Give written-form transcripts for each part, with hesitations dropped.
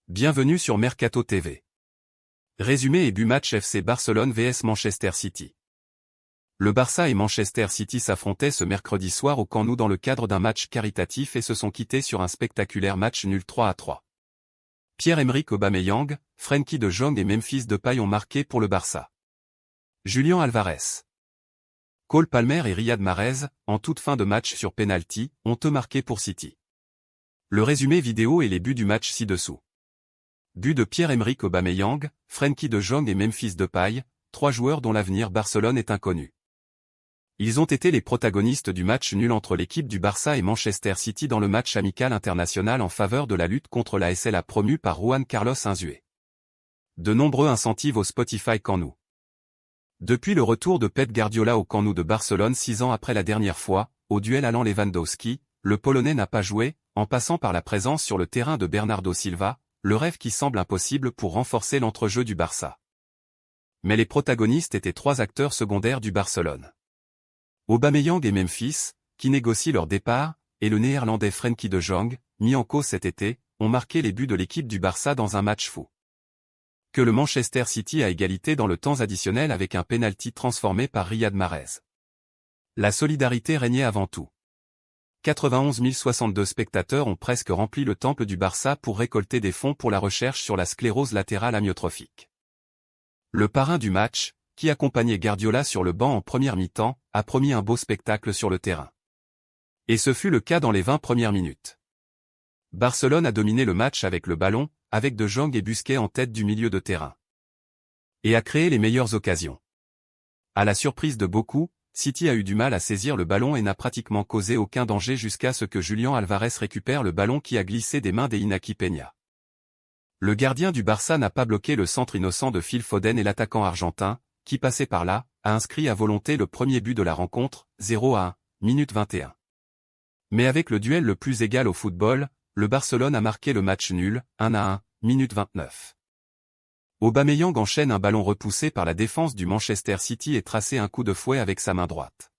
Bienvenue sur Mercato TV. Résumé et but match FC Barcelone vs Manchester City. Le Barça et Manchester City s'affrontaient ce mercredi soir au Camp Nou dans le cadre d'un match caritatif et se sont quittés sur un spectaculaire match nul 3-3. Pierre-Emerick Aubameyang, Frenkie de Jong et Memphis Depay ont marqué pour le Barça. Julián Álvarez, Cole Palmer et Riyad Mahrez, en toute fin de match sur penalty, ont eux marqué pour City. Le résumé vidéo et les buts du match ci-dessous. But de Pierre-Emerick Aubameyang, Frenkie de Jong et Memphis Depay, trois joueurs dont l'avenir Barcelone est inconnu. Ils ont été les protagonistes du match nul entre l'équipe du Barça et Manchester City dans le match amical international en faveur de la lutte contre la SLA promue par Juan Carlos Unzué. De nombreux incentives au Spotify Camp Nou. Depuis le retour de Pep Guardiola au Camp Nou de Barcelone 6 ans après la dernière fois, au duel allant Lewandowski, le Polonais n'a pas joué, en passant par la présence sur le terrain de Bernardo Silva, le rêve qui semble impossible pour renforcer l'entrejeu du Barça. Mais les protagonistes étaient trois acteurs secondaires du Barcelone. Aubameyang et Memphis, qui négocient leur départ, et le néerlandais Frenkie de Jong, mis en cause cet été, ont marqué les buts de l'équipe du Barça dans un match fou. Que le Manchester City a égalité dans le temps additionnel avec un penalty transformé par Riyad Mahrez. La solidarité régnait avant tout. 91 062 spectateurs ont presque rempli le temple du Barça pour récolter des fonds pour la recherche sur la sclérose latérale amyotrophique. Le parrain du match, qui accompagnait Guardiola sur le banc en première mi-temps, a promis un beau spectacle sur le terrain. Et ce fut le cas dans les 20 premières minutes. Barcelone a dominé le match avec le ballon, avec De Jong et Busquets en tête du milieu de terrain. Et a créé les meilleures occasions. À la surprise de beaucoup, City a eu du mal à saisir le ballon et n'a pratiquement causé aucun danger jusqu'à ce que Julián Álvarez récupère le ballon qui a glissé des mains d'Iñaki Peña. Le gardien du Barça n'a pas bloqué le centre innocent de Phil Foden et l'attaquant argentin, qui passait par là, a inscrit à volonté le premier but de la rencontre, 0-1, minute 21. Mais avec le duel le plus égal au football, le Barcelone a marqué le match nul, 1-1, minute 29. Aubameyang enchaîne un ballon repoussé par la défense du Manchester City et tracé un coup de fouet avec sa main droite.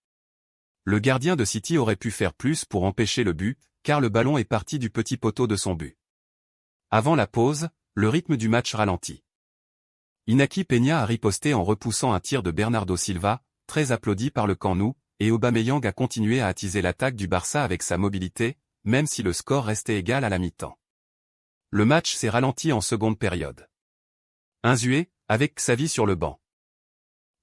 Le gardien de City aurait pu faire plus pour empêcher le but, car le ballon est parti du petit poteau de son but. Avant la pause, le rythme du match ralentit. Iñaki Peña a riposté en repoussant un tir de Bernardo Silva, très applaudi par le Camp Nou, et Aubameyang a continué à attiser l'attaque du Barça avec sa mobilité, même si le score restait égal à la mi-temps. Le match s'est ralenti en seconde période. Unzué, avec Xavi sur le banc,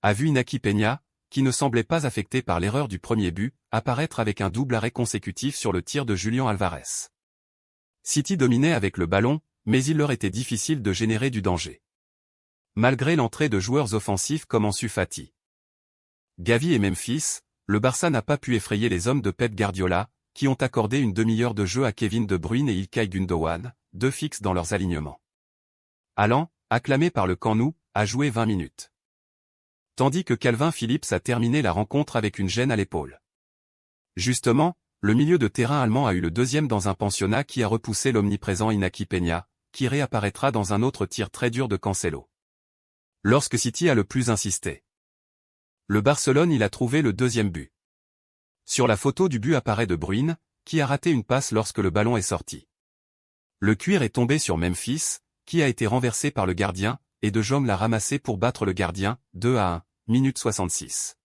a vu Iñaki Peña, qui ne semblait pas affecté par l'erreur du premier but, apparaître avec un double arrêt consécutif sur le tir de Julián Álvarez. City dominait avec le ballon, mais il leur était difficile de générer du danger. Malgré l'entrée de joueurs offensifs comme Ansu Fati, Gavi et Memphis, le Barça n'a pas pu effrayer les hommes de Pep Guardiola, qui ont accordé une demi-heure de jeu à Kevin De Bruyne et Ilkay Gundogan, deux fixes dans leurs alignements. Haaland, acclamé par le Camp Nou, a joué 20 minutes. Tandis que Calvin Phillips a terminé la rencontre avec une gêne à l'épaule. Justement, le milieu de terrain allemand a eu le deuxième dans un pensionnat qui a repoussé l'omniprésent Iñaki Peña, qui réapparaîtra dans un autre tir très dur de Cancelo. Lorsque City a le plus insisté. Le Barcelone il a trouvé le deuxième but. Sur la photo du but apparaît De Bruyne, qui a raté une passe lorsque le ballon est sorti. Le cuir est tombé sur Memphis, qui a été renversé par le gardien, et De Jong l'a ramassé pour battre le gardien, 2-1, minute 66.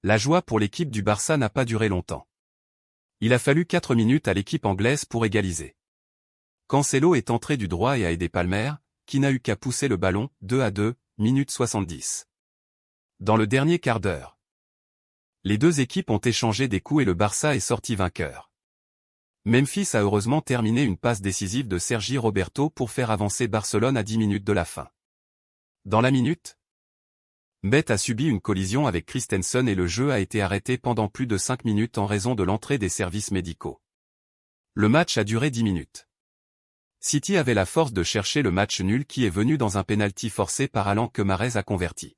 La joie pour l'équipe du Barça n'a pas duré longtemps. Il a fallu 4 minutes à l'équipe anglaise pour égaliser. Cancelo est entré du droit et a aidé Palmer, qui n'a eu qu'à pousser le ballon, 2-2, minute 70. Dans le dernier quart d'heure, les deux équipes ont échangé des coups et le Barça est sorti vainqueur. Memphis a heureusement terminé une passe décisive de Sergi Roberto pour faire avancer Barcelone à 10 minutes de la fin. Dans la minute, Mbette a subi une collision avec Christensen et le jeu a été arrêté pendant plus de 5 minutes en raison de l'entrée des services médicaux. Le match a duré 10 minutes. City avait la force de chercher le match nul qui est venu dans un penalty forcé par Haaland que Mahrez a converti.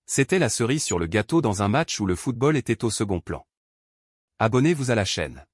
C'était la cerise sur le gâteau dans un match où le football était au second plan. Abonnez-vous à la chaîne.